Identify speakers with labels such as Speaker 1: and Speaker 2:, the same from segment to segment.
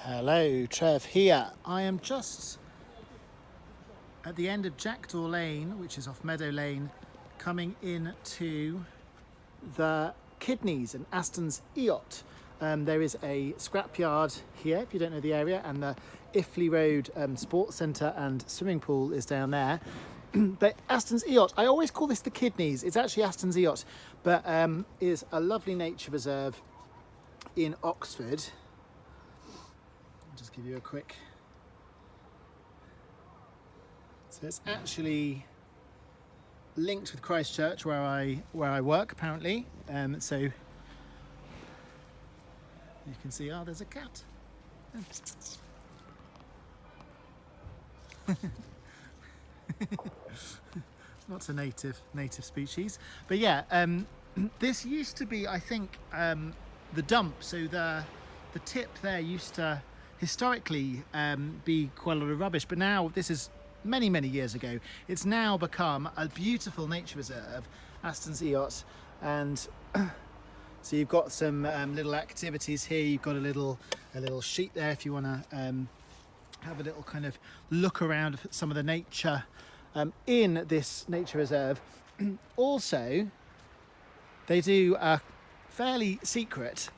Speaker 1: Hello, Trev here. I am just at the end of Jackdaw Lane, which is off Meadow Lane, coming into the Kidneys and Astons Eyot. There is a scrapyard here, if you don't know the area, and the Iffley Road Sports Centre and swimming pool is down there. But Astons Eyot, I always call this the Kidneys. It's actually Astons Eyot, but is a lovely nature reserve in Oxford. I'll just give you a quick. So it's actually linked with Christchurch, where I work apparently. So you can see, there's a cat. Not a native species, but yeah, this used to be, I think, the dump. So the tip there used to historically be quite a lot of rubbish, but now this is many years ago. It's now become a beautiful nature reserve, Astons Eyot, and so you've got some little activities here. You've got a little sheet there if you want to have a little kind of look around at some of the nature in this nature reserve. Also, they do a fairly secret,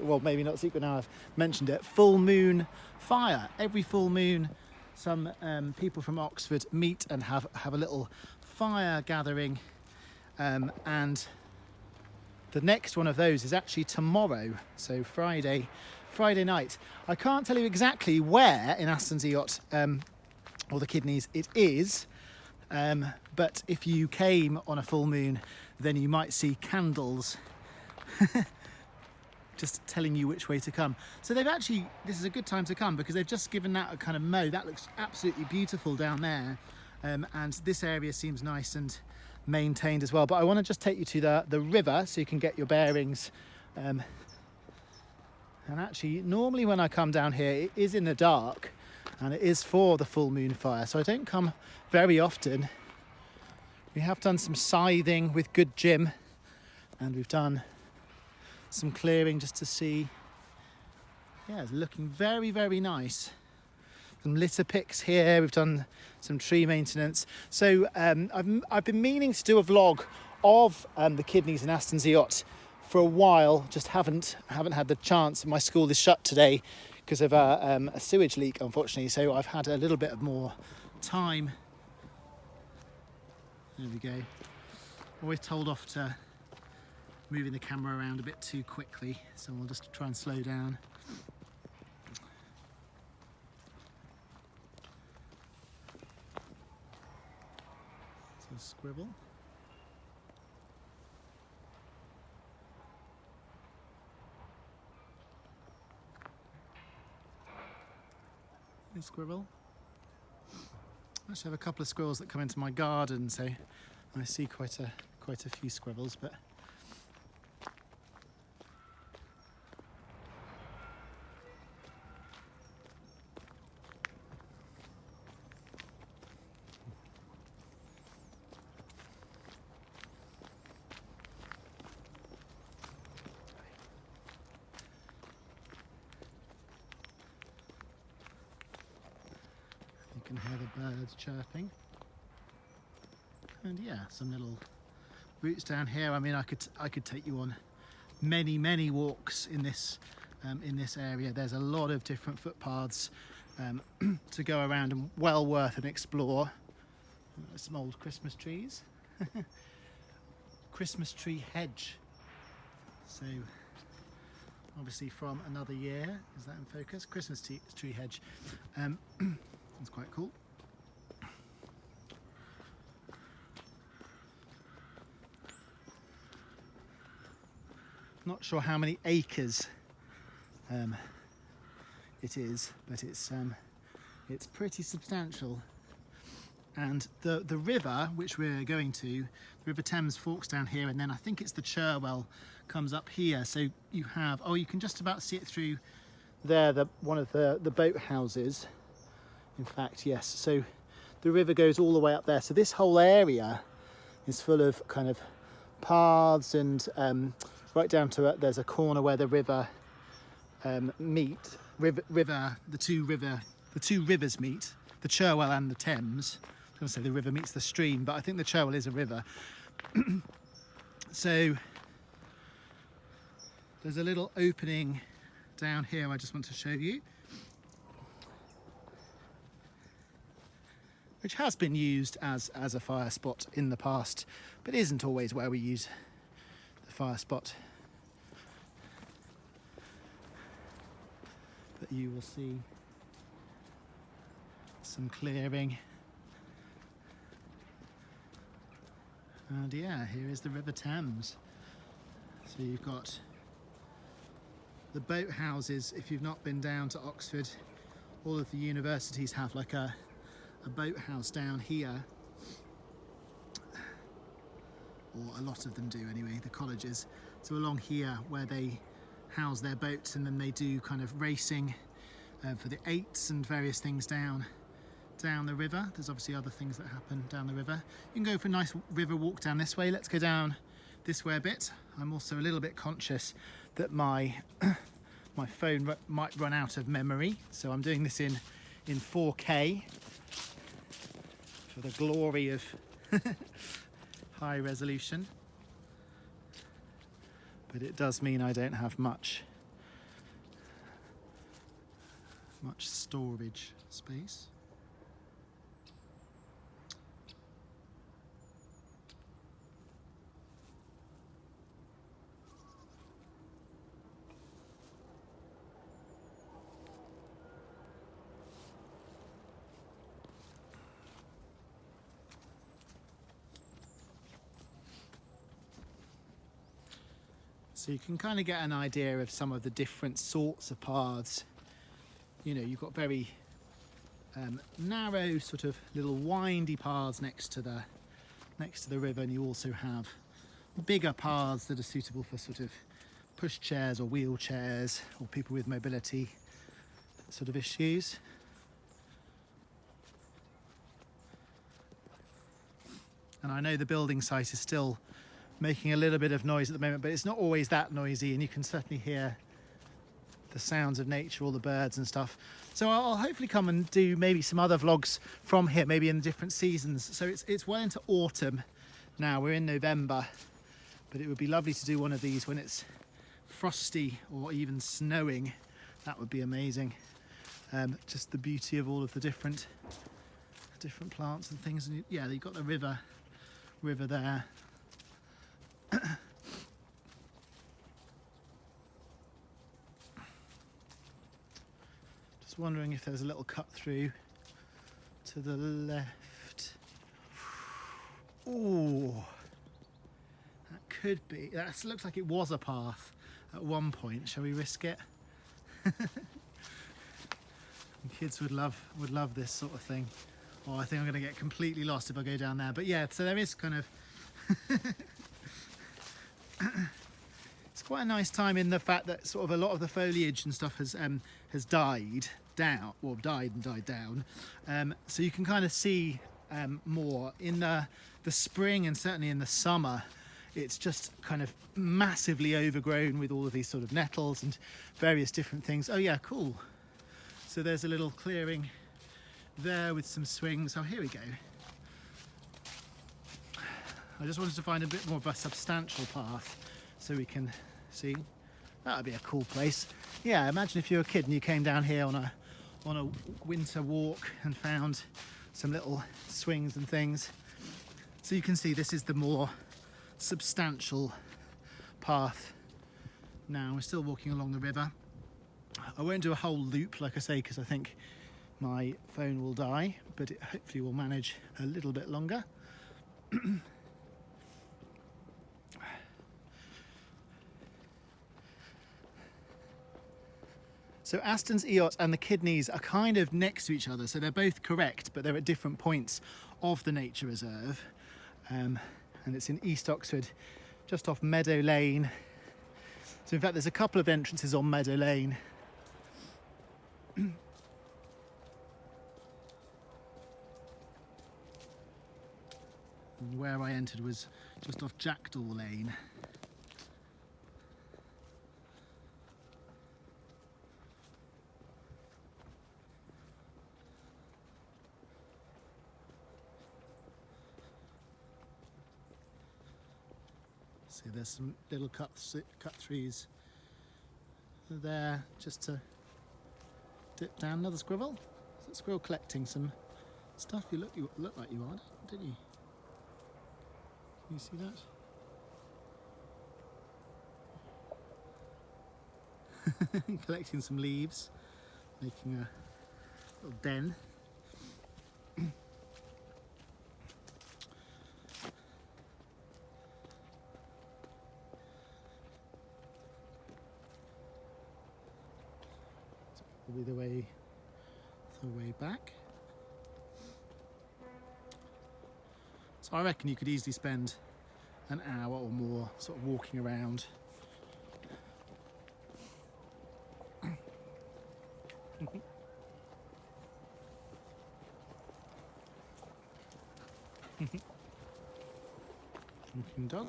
Speaker 1: well, maybe not secret now I've mentioned it, full moon fire. Every full moon, some people from Oxford meet and have a little fire gathering, and the next one of those is actually tomorrow, so Friday night. I can't tell you exactly where in Astons Eyot or the Kidneys it is, but if you came on a full moon, then you might see candles just telling you which way to come. So this is a good time to come because they've just given that a kind of mow. That looks absolutely beautiful down there, and this area seems nice and maintained as well. But I want to just take you to the river so you can get your bearings. And actually, normally when I come down here, it is in the dark, and it is for the full moon fire, so I don't come very often. We have done some scything with good Jim, and we've done some clearing just to see. Yeah, it's looking very nice. Some litter picks here. We've done some tree maintenance. So I've been meaning to do a vlog of the Kidneys and Astons Eyot for a while. Just haven't had the chance. My school is shut today because of a sewage leak, unfortunately. So I've had a little bit of more time. There we go. Always told off to moving the camera around a bit too quickly, so we'll just try and slow down. So scribble. Squirrel. I actually have a couple of squirrels that come into my garden, so I see quite a few squirrels, but you can hear the birds chirping. And yeah, some little routes down here. I mean, I could take you on many walks in this area. There's a lot of different footpaths to go around, and well worth an explore. Some old Christmas trees. Christmas tree hedge. So obviously from another year. Is that in focus? Christmas tree hedge. That's quite cool. Not sure how many acres it is, but it's pretty substantial. And the river which we're going to, the River Thames, forks down here, and then I think it's the Cherwell comes up here. So you have, you can just about see it through there, one of the boat houses. In fact, yes. So the river goes all the way up there. So this whole area is full of kind of paths and right down to there's a corner where the river meet, the two rivers meet, the Cherwell and the Thames. I was going to say the river meets the stream, but I think the Cherwell is a river. So there's a little opening down here I just want to show you, which has been used as a fire spot in the past, but isn't always where we use the fire spot. But you will see some clearing. And yeah, here is the River Thames. So you've got the boat houses. If you've not been down to Oxford, all of the universities have like a boathouse down here, or a lot of them do anyway, the colleges. So along here where they house their boats, and then they do kind of racing for the eights and various things down the river. There's obviously other things that happen down the river. You can go for a nice river walk down this way. Let's go down this way a bit. I'm also a little bit conscious that my phone might run out of memory, so I'm doing this in 4K for the glory of high resolution. But it does mean I don't have much storage space. So you can kind of get an idea of some of the different sorts of paths. You know, you've got very narrow, sort of little windy paths next to the river, and you also have bigger paths that are suitable for sort of push chairs or wheelchairs or people with mobility sort of issues. And I know the building site is still making a little bit of noise at the moment, but it's not always that noisy, and you can certainly hear the sounds of nature, all the birds and stuff. So I'll hopefully come and do maybe some other vlogs from here, maybe in different seasons. So it's well into autumn now, we're in November, but it would be lovely to do one of these when it's frosty or even snowing. That would be amazing. Just the beauty of all of the different plants and things. And yeah, you've got the river there. Just wondering if there's a little cut through to the left. Oh, that could be. That looks like it was a path at one point. Shall we risk it? Kids would love this sort of thing. Oh, I think I'm going to get completely lost if I go down there. But yeah, so there is kind of it's quite a nice time in the fact that sort of a lot of the foliage and stuff has died down, or died and died down. So you can kind of see more in the spring, and certainly in the summer. It's just kind of massively overgrown with all of these sort of nettles and various different things. Oh yeah, cool. So there's a little clearing there with some swings. Oh, here we go. I just wanted to find a bit more of a substantial path so we can see. That would be a cool place. Yeah, imagine if you were a kid and you came down here on a winter walk and found some little swings and things. So you can see this is the more substantial path. Now we're still walking along the river. I won't do a whole loop, like I say, because I think my phone will die, but it hopefully will manage a little bit longer. So Astons Eyot and the Kidneys are kind of next to each other, so they're both correct, but they're at different points of the nature reserve. And it's in East Oxford, just off Meadow Lane. So in fact, there's a couple of entrances on Meadow Lane. And where I entered was just off Jackdaw Lane. See, there's some little cut throughs there just to dip down. Another squirrel. Is that squirrel collecting some stuff? You look like you are, didn't you? Can you see that? Collecting some leaves, making a little den. Probably the way back. So I reckon you could easily spend an hour or more sort of walking around. Walking dog.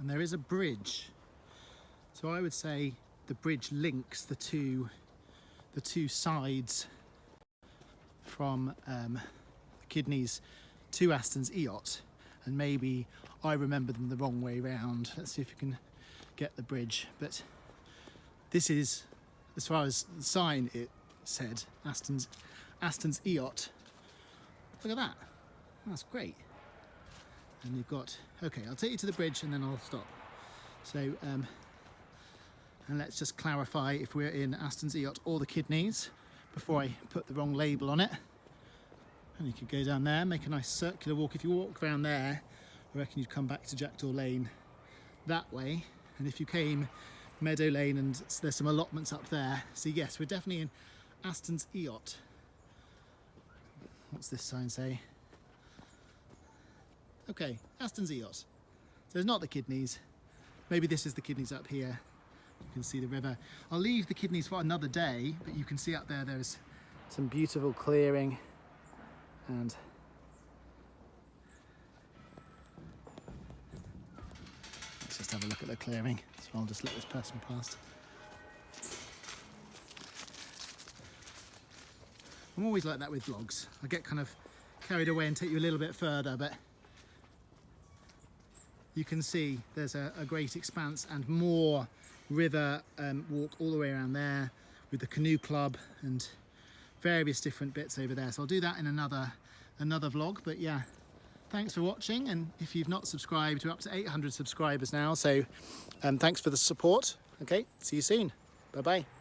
Speaker 1: And there is a bridge, so I would say the bridge links the two sides from the Kidneys to Astons Eyot, and maybe I remember them the wrong way round. Let's see if we can get the bridge. But this is, as far as the sign it said, Astons Eyot. Look at that, that's great. And you've got, okay, I'll take you to the bridge and then I'll stop. So, and let's just clarify if we're in Astons Eyot or the Kidneys before I put the wrong label on it. And you could go down there, make a nice circular walk. If you walk around there, I reckon you'd come back to Jackdaw Lane that way. And if you came Meadow Lane, and there's some allotments up there. So yes, we're definitely in Astons Eyot. What's this sign say? Okay, Astons Eyot. So it's not the Kidneys. Maybe this is the Kidneys up here. You can see the river. I'll leave the Kidneys for another day, but you can see up there there's some beautiful clearing, and let's just have a look at the clearing. So I'll just let this person past. I'm always like that with vlogs. I get kind of carried away and take you a little bit further, but you can see there's a great expanse and more river walk all the way around there with the canoe club and various different bits over there. So I'll do that in another vlog. But yeah, thanks for watching, and if you've not subscribed, we're up to 800 subscribers now, so thanks for the support. Okay, see you soon. Bye bye.